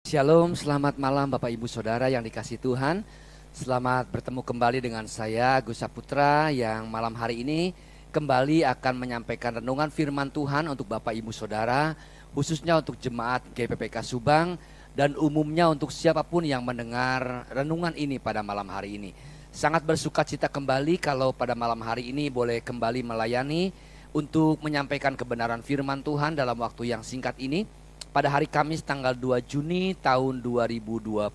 Shalom, selamat malam Bapak Ibu Saudara yang dikasihi Tuhan. Selamat bertemu kembali dengan saya Gus Saputra yang malam hari ini kembali akan menyampaikan renungan firman Tuhan untuk Bapak Ibu Saudara, khususnya untuk jemaat GPPK Subang dan umumnya untuk siapapun yang mendengar renungan ini pada malam hari ini. Sangat bersuka cita kembali kalau pada malam hari ini boleh kembali melayani untuk menyampaikan kebenaran firman Tuhan dalam waktu yang singkat ini. Pada hari Kamis tanggal 2 Juni tahun 2022.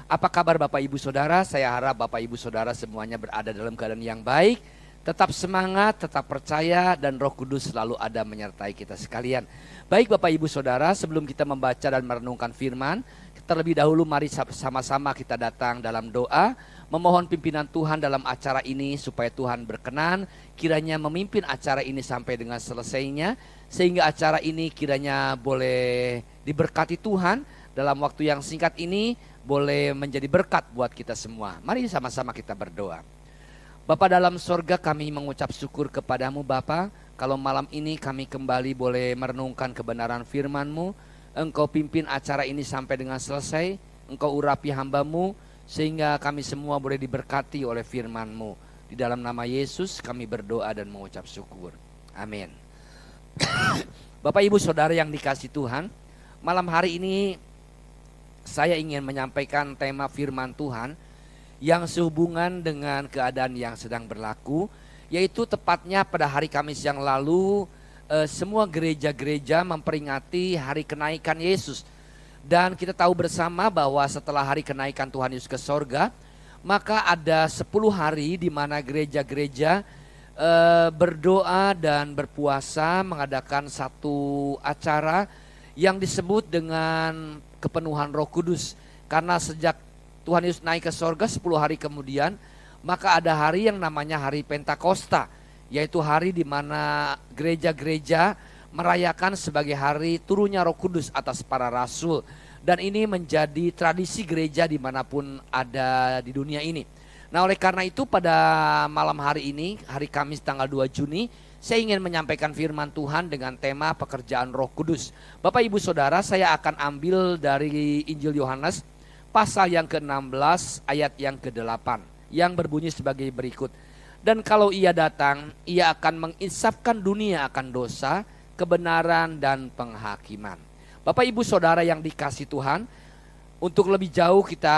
Apa kabar Bapak Ibu Saudara? Saya harap Bapak Ibu Saudara semuanya berada dalam keadaan yang baik. Tetap semangat, tetap percaya dan Roh Kudus selalu ada menyertai kita sekalian. Baik Bapak Ibu Saudara, sebelum kita membaca dan merenungkan firman, terlebih dahulu mari sama-sama kita datang dalam doa. Memohon pimpinan Tuhan dalam acara ini supaya Tuhan berkenan kiranya memimpin acara ini sampai dengan selesainya. Sehingga acara ini kiranya boleh diberkati Tuhan dalam waktu yang singkat ini, boleh menjadi berkat buat kita semua. Mari sama-sama kita berdoa. Bapa dalam sorga, kami mengucap syukur kepadamu Bapa. Kalau malam ini kami kembali boleh merenungkan kebenaran firman-Mu. Engkau pimpin acara ini sampai dengan selesai. Engkau urapi hamba-Mu sehingga kami semua boleh diberkati oleh firman-Mu. Di dalam nama Yesus kami berdoa dan mengucap syukur. Amin. Bapak Ibu Saudara yang dikasihi Tuhan, malam hari ini saya ingin menyampaikan tema firman Tuhan yang sehubungan dengan keadaan yang sedang berlaku, yaitu tepatnya pada hari Kamis yang lalu semua gereja-gereja memperingati hari kenaikan Yesus. Dan kita tahu bersama bahwa setelah hari kenaikan Tuhan Yesus ke sorga, maka ada 10 hari di mana gereja-gereja berdoa dan berpuasa mengadakan satu acara yang disebut dengan kepenuhan Roh Kudus. Karena sejak Tuhan Yesus naik ke sorga 10 hari kemudian, maka ada hari yang namanya hari Pentakosta, yaitu hari di mana gereja-gereja merayakan sebagai hari turunnya Roh Kudus atas para rasul. Dan ini menjadi tradisi gereja dimanapun ada di dunia ini. Nah oleh karena itu pada malam hari ini, hari Kamis tanggal 2 Juni, saya ingin menyampaikan firman Tuhan dengan tema pekerjaan Roh Kudus. Bapak Ibu Saudara, saya akan ambil dari Injil Yohanes pasal yang ke-16 ayat yang ke-8 yang berbunyi sebagai berikut. Dan kalau ia datang, ia akan menginsafkan dunia akan dosa, kebenaran dan penghakiman. Bapak Ibu Saudara yang dikasihi Tuhan, untuk lebih jauh kita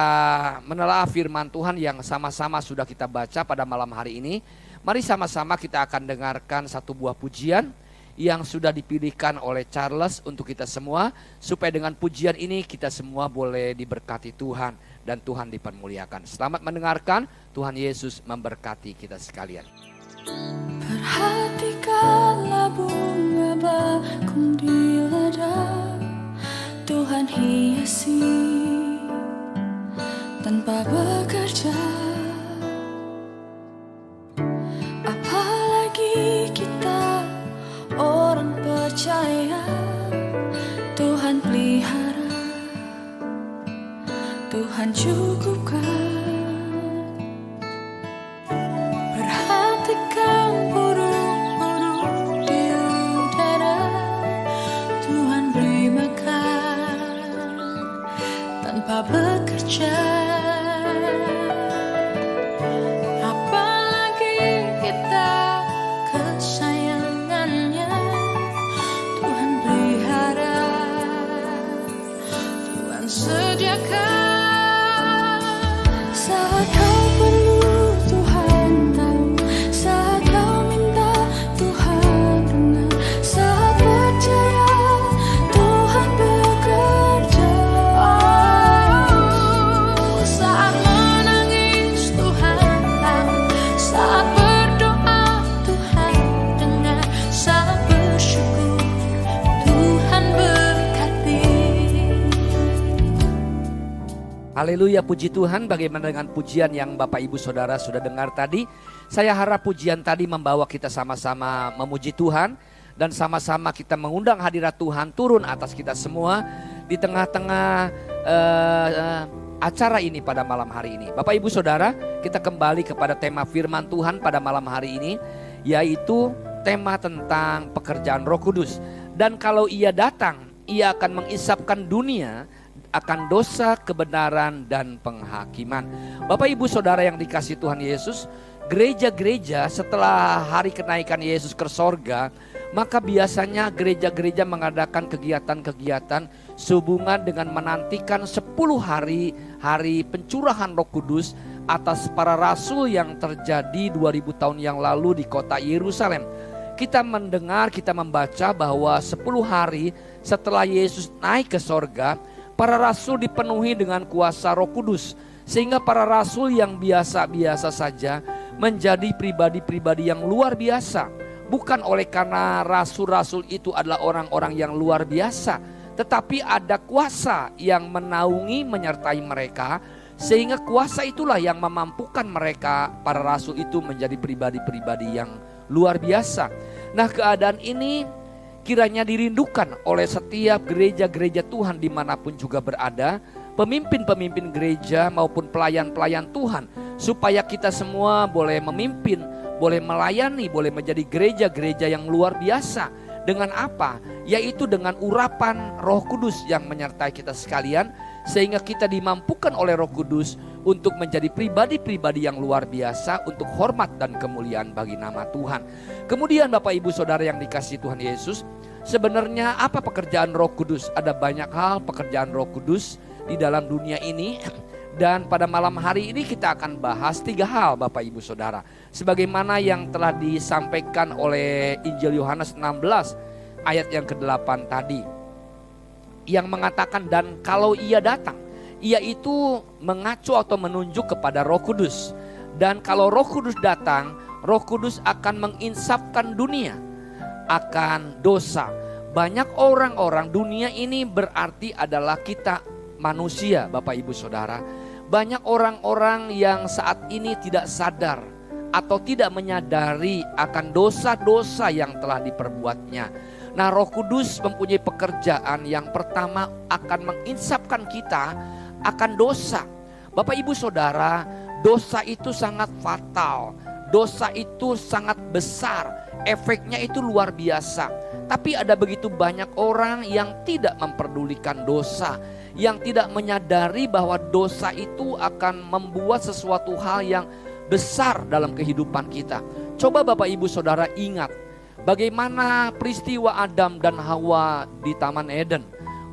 menelaah firman Tuhan yang sama-sama sudah kita baca pada malam hari ini. Mari sama-sama kita akan dengarkan satu buah pujian yang sudah dipilihkan oleh Charles untuk kita semua. Supaya dengan pujian ini kita semua boleh diberkati Tuhan dan Tuhan dipermuliakan. Selamat mendengarkan, Tuhan Yesus memberkati kita sekalian. Perhatikanlah bunga bakung di ladang, Tuhan hiasi tanpa bekerja. Apalagi kita orang percaya, Tuhan pelihara, Tuhan cukupkan. Perhatikan burung-burung di udara, Tuhan beri makan tanpa bekerja. Apalagi kita kesayangannya, Tuhan pelihara, Tuhan sediakan. Saat kau perlu Tuhan tahu, saat kau minta Tuhan dengar, saat percaya Tuhan bekerja. Saat menangis Tuhan tahu, saat berdoa Tuhan dengar, saat bersyukur Tuhan berkati. Haleluya, puji Tuhan. Bagaimana dengan pujian yang Bapak Ibu Saudara sudah dengar tadi? Saya harap pujian tadi membawa kita sama-sama memuji Tuhan dan sama-sama kita mengundang hadirat Tuhan turun atas kita semua di tengah-tengah acara ini pada malam hari ini. Bapak Ibu Saudara, kita kembali kepada tema firman Tuhan pada malam hari ini, yaitu tema tentang pekerjaan Roh Kudus. Dan kalau ia datang, ia akan mengisapkan dunia akan dosa, kebenaran, dan penghakiman. Bapak Ibu Saudara yang dikasihi Tuhan Yesus, gereja-gereja setelah hari kenaikan Yesus ke sorga, maka biasanya gereja-gereja mengadakan kegiatan-kegiatan sehubungan dengan menantikan 10 hari pencurahan Roh Kudus atas para rasul yang terjadi 2000 tahun yang lalu di kota Yerusalem. Kita mendengar, kita membaca bahwa 10 hari setelah Yesus naik ke sorga, para rasul dipenuhi dengan kuasa Roh Kudus. Sehingga para rasul yang biasa-biasa saja menjadi pribadi-pribadi yang luar biasa. Bukan oleh karena rasul-rasul itu adalah orang-orang yang luar biasa, tetapi ada kuasa yang menaungi menyertai mereka. Sehingga kuasa itulah yang memampukan mereka, para rasul itu menjadi pribadi-pribadi yang luar biasa. Nah, keadaan ini kiranya dirindukan oleh setiap gereja-gereja Tuhan dimanapun juga berada, pemimpin-pemimpin gereja maupun pelayan-pelayan Tuhan, supaya kita semua boleh memimpin, boleh melayani, boleh menjadi gereja-gereja yang luar biasa. Dengan apa? Yaitu dengan urapan Roh Kudus yang menyertai kita sekalian, sehingga kita dimampukan oleh Roh Kudus untuk menjadi pribadi-pribadi yang luar biasa untuk hormat dan kemuliaan bagi nama Tuhan. Kemudian Bapak Ibu Saudara yang dikasihi Tuhan Yesus, sebenarnya apa pekerjaan Roh Kudus? Ada banyak hal pekerjaan Roh Kudus di dalam dunia ini. Dan pada malam hari ini kita akan bahas 3 hal Bapak Ibu Saudara. Sebagaimana yang telah disampaikan oleh Injil Yohanes 16 ayat yang ke-8 tadi. Yang mengatakan, dan kalau ia datang, ia itu mengacu atau menunjuk kepada Roh Kudus. Dan kalau Roh Kudus datang, Roh Kudus akan menginsafkan dunia akan dosa. Banyak orang-orang, dunia ini berarti adalah kita manusia Bapak Ibu Saudara. Banyak orang-orang yang saat ini tidak sadar atau tidak menyadari akan dosa-dosa yang telah diperbuatnya. Nah, Roh Kudus mempunyai pekerjaan yang pertama akan menginsafkan kita akan dosa. Bapak Ibu Saudara, dosa itu sangat fatal. Dosa itu sangat besar. Efeknya itu luar biasa. Tapi ada begitu banyak orang yang tidak memperdulikan dosa, yang tidak menyadari bahwa dosa itu akan membuat sesuatu hal yang besar dalam kehidupan kita. Coba Bapak Ibu Saudara ingat bagaimana peristiwa Adam dan Hawa di Taman Eden.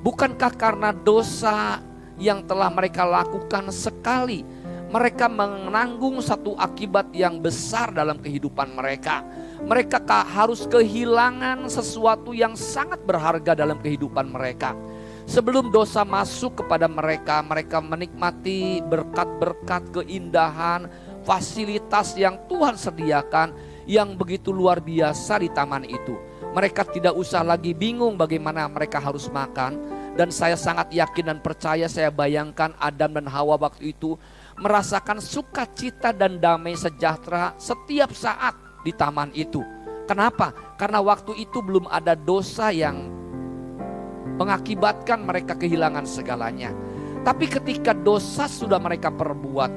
Bukankah karena dosa yang telah mereka lakukan sekali, mereka menanggung satu akibat yang besar dalam kehidupan mereka. Mereka harus kehilangan sesuatu yang sangat berharga dalam kehidupan mereka. Sebelum dosa masuk kepada mereka, mereka menikmati berkat-berkat, keindahan, fasilitas yang Tuhan sediakan yang begitu luar biasa di taman itu. Mereka tidak usah lagi bingung bagaimana mereka harus makan. Dan saya sangat yakin dan percaya, saya bayangkan Adam dan Hawa waktu itu merasakan sukacita dan damai sejahtera setiap saat di taman itu. Kenapa? Karena waktu itu belum ada dosa yang mengakibatkan mereka kehilangan segalanya. Tapi ketika dosa sudah mereka perbuat,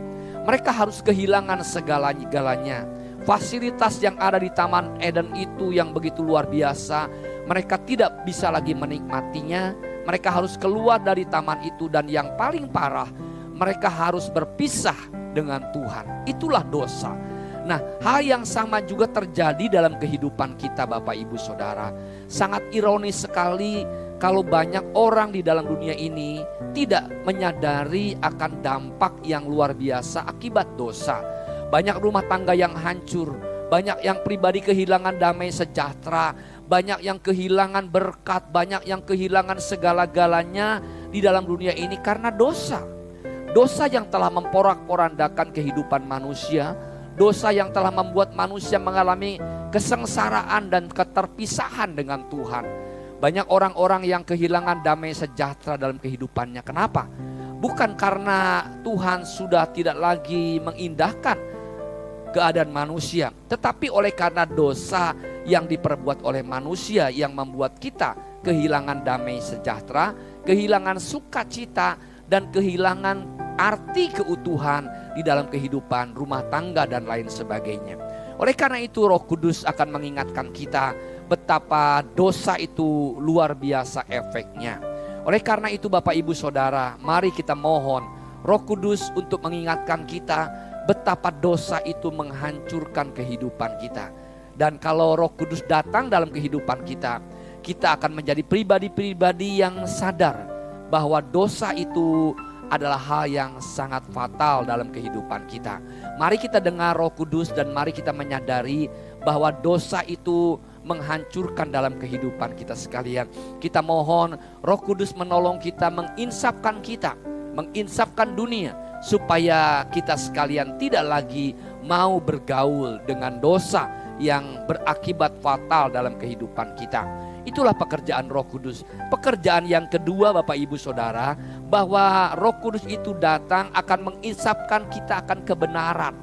mereka harus kehilangan segala-galanya. Fasilitas yang ada di Taman Eden itu yang begitu luar biasa, mereka tidak bisa lagi menikmatinya. Mereka harus keluar dari taman itu, dan yang paling parah, mereka harus berpisah dengan Tuhan. Itulah dosa. Nah, hal yang sama juga terjadi dalam kehidupan kita Bapak Ibu Saudara. Sangat ironis sekali kalau banyak orang di dalam dunia ini tidak menyadari akan dampak yang luar biasa akibat dosa. Banyak rumah tangga yang hancur, banyak yang pribadi kehilangan damai sejahtera, banyak yang kehilangan berkat, banyak yang kehilangan segala-galanya di dalam dunia ini karena dosa. Dosa yang telah memporak-porandakan kehidupan manusia, dosa yang telah membuat manusia mengalami kesengsaraan dan keterpisahan dengan Tuhan. Banyak orang-orang yang kehilangan damai sejahtera dalam kehidupannya. Kenapa? Bukan karena Tuhan sudah tidak lagi mengindahkan keadaan manusia, tetapi oleh karena dosa yang diperbuat oleh manusia yang membuat kita kehilangan damai sejahtera, kehilangan sukacita, dan kehilangan arti keutuhan di dalam kehidupan rumah tangga dan lain sebagainya. Oleh karena itu Roh Kudus akan mengingatkan kita betapa dosa itu luar biasa efeknya. Oleh karena itu Bapak Ibu Saudara, mari kita mohon Roh Kudus untuk mengingatkan kita betapa dosa itu menghancurkan kehidupan kita. Dan kalau Roh Kudus datang dalam kehidupan kita, kita akan menjadi pribadi-pribadi yang sadar bahwa dosa itu adalah hal yang sangat fatal dalam kehidupan kita. Mari kita dengar Roh Kudus dan mari kita menyadari bahwa dosa itu menghancurkan dalam kehidupan kita sekalian. Kita mohon Roh Kudus menolong kita, menginsafkan dunia supaya kita sekalian tidak lagi mau bergaul dengan dosa yang berakibat fatal dalam kehidupan kita. Itulah pekerjaan Roh Kudus. Pekerjaan yang kedua Bapak Ibu Saudara, bahwa Roh Kudus itu datang akan menginsafkan kita akan kebenaran.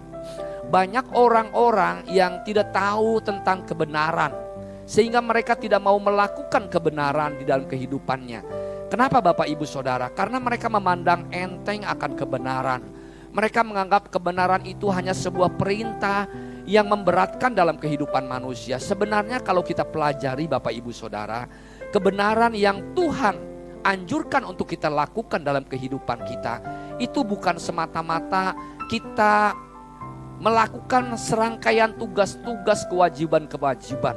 Banyak orang-orang yang tidak tahu tentang kebenaran, sehingga mereka tidak mau melakukan kebenaran di dalam kehidupannya. Kenapa Bapak Ibu Saudara? Karena mereka memandang enteng akan kebenaran. Mereka menganggap kebenaran itu hanya sebuah perintah yang memberatkan dalam kehidupan manusia. Sebenarnya kalau kita pelajari Bapak Ibu Saudara, kebenaran yang Tuhan anjurkan untuk kita lakukan dalam kehidupan kita, itu bukan semata-mata kita melakukan serangkaian tugas-tugas, kewajiban-kewajiban,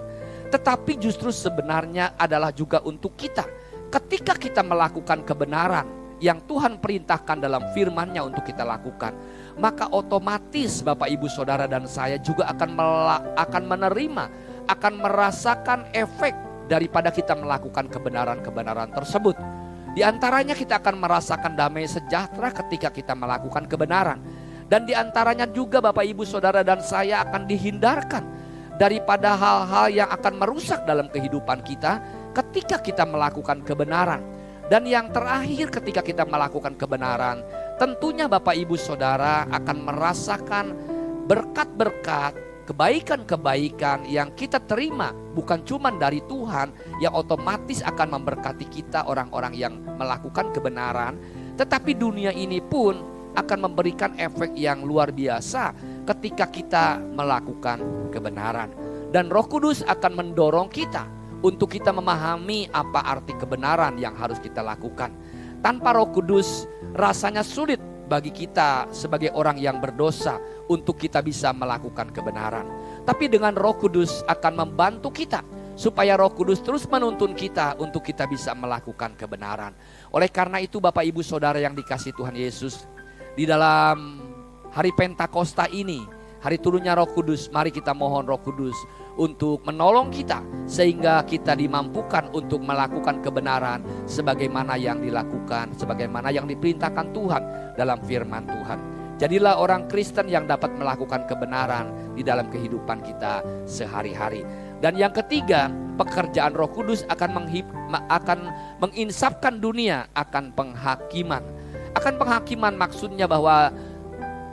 tetapi justru sebenarnya adalah juga untuk kita. Ketika kita melakukan kebenaran yang Tuhan perintahkan dalam firman-Nya untuk kita lakukan, maka otomatis Bapak Ibu Saudara dan saya juga akan menerima, akan merasakan efek daripada kita melakukan kebenaran-kebenaran tersebut. Di antaranya kita akan merasakan damai sejahtera ketika kita melakukan kebenaran. Dan di antaranya juga Bapak Ibu Saudara dan saya akan dihindarkan daripada hal-hal yang akan merusak dalam kehidupan kita ketika kita melakukan kebenaran. Dan yang terakhir, ketika kita melakukan kebenaran, tentunya Bapak Ibu Saudara akan merasakan berkat-berkat, kebaikan-kebaikan yang kita terima bukan cuma dari Tuhan yang otomatis akan memberkati kita orang-orang yang melakukan kebenaran, tetapi dunia ini pun akan memberikan efek yang luar biasa ketika kita melakukan kebenaran. Dan Roh Kudus akan mendorong kita untuk kita memahami apa arti kebenaran yang harus kita lakukan. Tanpa Roh Kudus rasanya sulit bagi kita sebagai orang yang berdosa untuk kita bisa melakukan kebenaran. Tapi dengan Roh Kudus akan membantu kita supaya Roh Kudus terus menuntun kita untuk kita bisa melakukan kebenaran. Oleh karena itu Bapak Ibu Saudara yang dikasihi Tuhan Yesus, di dalam hari Pentakosta ini, hari turunnya Roh Kudus, mari kita mohon Roh Kudus untuk menolong kita sehingga kita dimampukan untuk melakukan kebenaran sebagaimana yang dilakukan, sebagaimana yang diperintahkan Tuhan dalam firman Tuhan. Jadilah orang Kristen yang dapat melakukan kebenaran di dalam kehidupan kita sehari-hari. Dan yang ketiga, pekerjaan Roh Kudus akan menginsafkan dunia akan penghakiman. Akan penghakiman maksudnya bahwa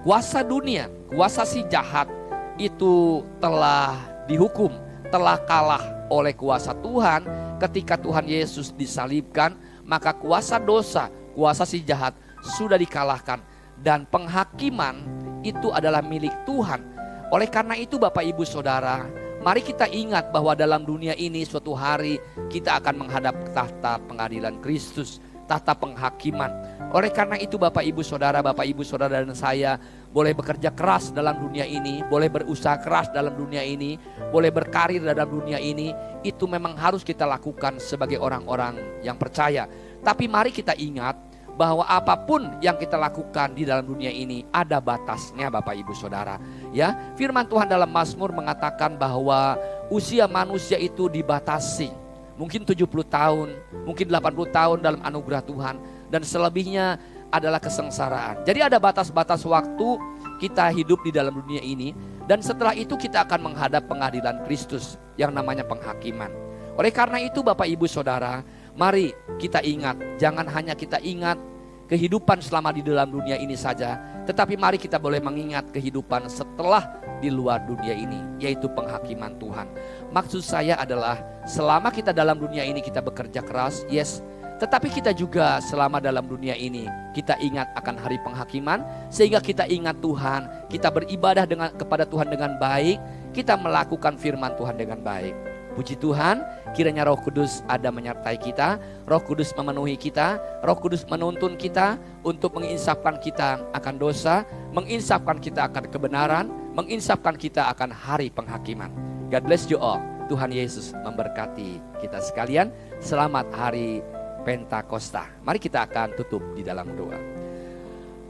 kuasa dunia, kuasa si jahat itu telah dihukum, telah kalah oleh kuasa Tuhan. Ketika Tuhan Yesus disalibkan, maka kuasa dosa, kuasa si jahat sudah dikalahkan. Dan penghakiman itu adalah milik Tuhan. Oleh karena itu Bapak Ibu Saudara, mari kita ingat bahwa dalam dunia ini suatu hari kita akan menghadap tahta pengadilan Kristus, tahta penghakiman. Oleh karena itu Bapak Ibu Saudara dan saya boleh bekerja keras dalam dunia ini, boleh berusaha keras dalam dunia ini, boleh berkarir dalam dunia ini, itu memang harus kita lakukan sebagai orang-orang yang percaya. Tapi mari kita ingat bahwa apapun yang kita lakukan di dalam dunia ini ada batasnya Bapak Ibu Saudara. Ya, firman Tuhan dalam Mazmur mengatakan bahwa usia manusia itu dibatasi. Mungkin 70 tahun, mungkin 80 tahun dalam anugerah Tuhan, dan selebihnya adalah kesengsaraan. Jadi ada batas-batas waktu kita hidup di dalam dunia ini, dan setelah itu kita akan menghadap pengadilan Kristus yang namanya penghakiman. Oleh karena itu Bapak Ibu Saudara, mari kita ingat, jangan hanya kita ingat kehidupan selama di dalam dunia ini saja, tetapi mari kita boleh mengingat kehidupan setelah di luar dunia ini, yaitu penghakiman Tuhan. Maksud saya adalah selama kita dalam dunia ini kita bekerja keras, yes, tetapi kita juga selama dalam dunia ini kita ingat akan hari penghakiman, sehingga kita ingat Tuhan, kita beribadah kepada Tuhan dengan baik, kita melakukan firman Tuhan dengan baik. Puji Tuhan, kiranya Roh Kudus ada menyertai kita, Roh Kudus memenuhi kita, Roh Kudus menuntun kita untuk menginsafkan kita akan dosa, menginsafkan kita akan kebenaran, menginsafkan kita akan hari penghakiman. God bless you all. Tuhan Yesus memberkati kita sekalian. Selamat hari Pentakosta. Mari kita akan tutup di dalam doa.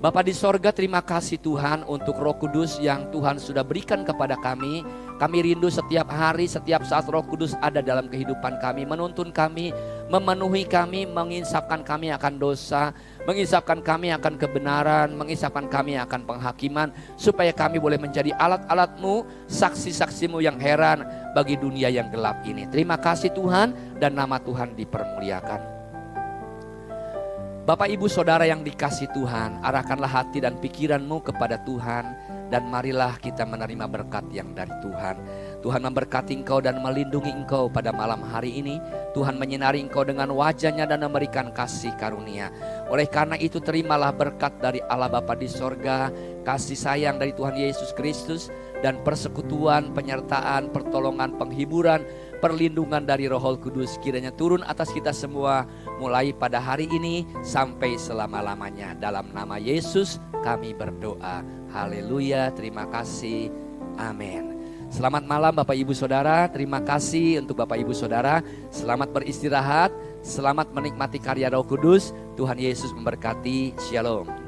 Bapa di sorga, terima kasih Tuhan untuk Roh Kudus yang Tuhan sudah berikan kepada kami. Kami rindu setiap hari, setiap saat Roh Kudus ada dalam kehidupan kami, menuntun kami, memenuhi kami, menginsafkan kami akan dosa, menginsafkan kami akan kebenaran, menginsafkan kami akan penghakiman, supaya kami boleh menjadi alat-alat-Mu, saksi-saksi-Mu yang heran bagi dunia yang gelap ini. Terima kasih Tuhan, dan nama Tuhan dipermuliakan. Bapak Ibu Saudara yang dikasih Tuhan, arahkanlah hati dan pikiranmu kepada Tuhan, dan marilah kita menerima berkat yang dari Tuhan. Tuhan memberkati engkau dan melindungi engkau pada malam hari ini. Tuhan menyinari engkau dengan wajah-Nya dan memberikan kasih karunia. Oleh karena itu terimalah berkat dari Allah Bapa di sorga, kasih sayang dari Tuhan Yesus Kristus, dan persekutuan, penyertaan, pertolongan, penghiburan, perlindungan dari Roh Kudus kiranya turun atas kita semua mulai pada hari ini sampai selama-lamanya. Dalam nama Yesus kami berdoa. Haleluya, terima kasih. Amin. Selamat malam Bapak Ibu Saudara. Terima kasih untuk Bapak Ibu Saudara. Selamat beristirahat, selamat menikmati karya Roh Kudus. Tuhan Yesus memberkati. Shalom.